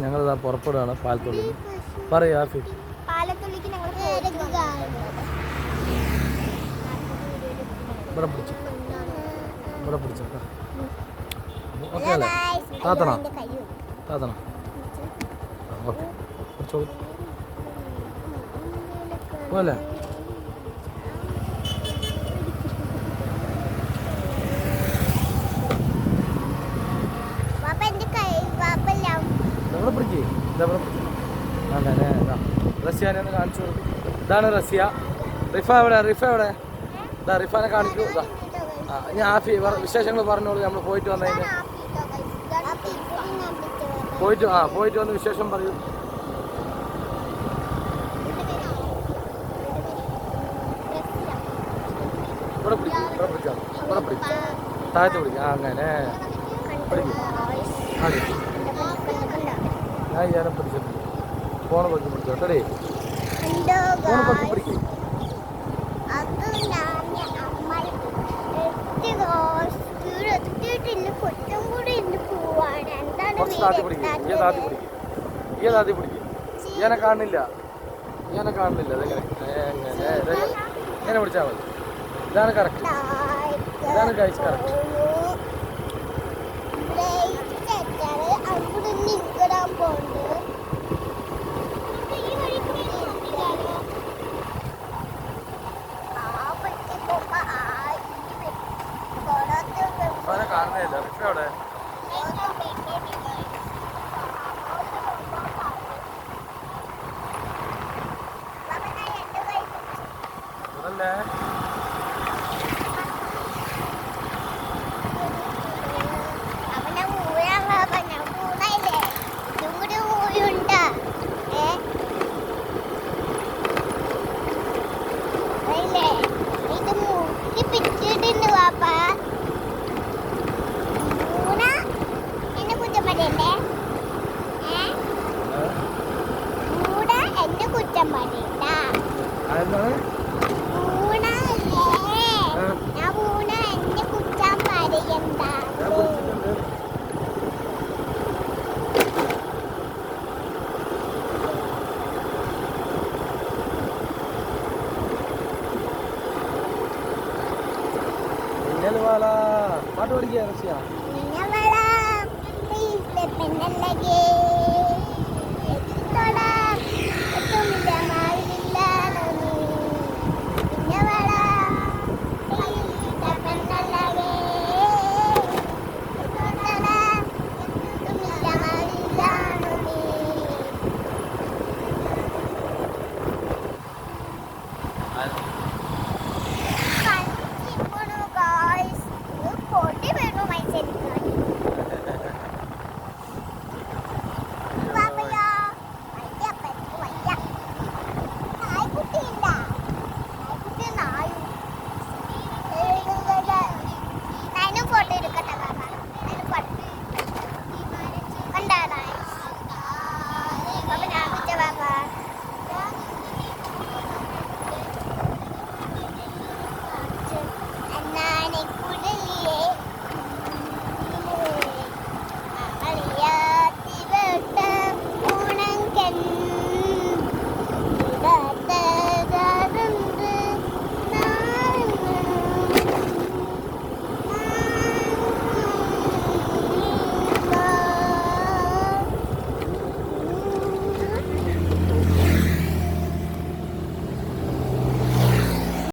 ഞങ്ങളിതാ പുറപ്പെടുകയാണ് പാലത്തുള്ളി. പറയൂ ആഫി. പാലത്തുള്ളിക്ക് ഞങ്ങൾ ഇവിടെ പിടിച്ചു, ഇവിടെ പിടിച്ചു. ഓക്കെ അല്ലേ? താത്തണോ? താത്തണോ? ഓക്കെ, പിടിച്ചോളൂ. പോലെ ഇവിടെ പിടിക്കേ. ഇതെവിടെ പിടിക്കും? അങ്ങനെ റസിയാനെ ഒന്ന് കാണിച്ചു കൊടുക്കും. ഇതാണ് റസിയ. റിഫ എവിടെ? റിഫ എവിടെ? ഇതാ റിഫാനെ കാണിക്കൂ. ഇതാ ഞാൻ ആഫി വിശേഷങ്ങൾ പറഞ്ഞോളൂ. നമ്മൾ പോയിട്ട് വന്നതിന് പോയിട്ട് വന്ന് വിശേഷം പറയൂ. ഇവിടെ പിടിക്കും, ഇവിടെ പിടിക്കാം, ഇവിടെ പിടിക്കും, താഴത്ത് പിടിക്കാം. അങ്ങനെ പിടിക്കും. ഞാൻ ഞാനെ പിടിച്ചിട്ടുണ്ട്. ഫോണ് പൊക്കി പിടിച്ചോ കേട്ടേ. ഫോണ് പൊക്കി പിടിക്കും. കുറച്ച് താത്തി പിടിക്കും. ഈ താത്തി പിടിക്കും, ഈ താത്തി പിടിക്കും. ഇങ്ങനെ കാണുന്നില്ല, ഇങ്ങനെ കാണുന്നില്ല. അതെങ്ങനെ ഇങ്ങനെ പിടിച്ചാൽ മതി. ഇതാണ് കറക്റ്റ്, ഇതാണ് കഴിച്ച് കറക്റ്റ്. അവനെ കാണുന്നില്ല. റിഫ എവിടെ? ഇതല്ലേ പാട്ട് പഠിക്കുക റസിയ.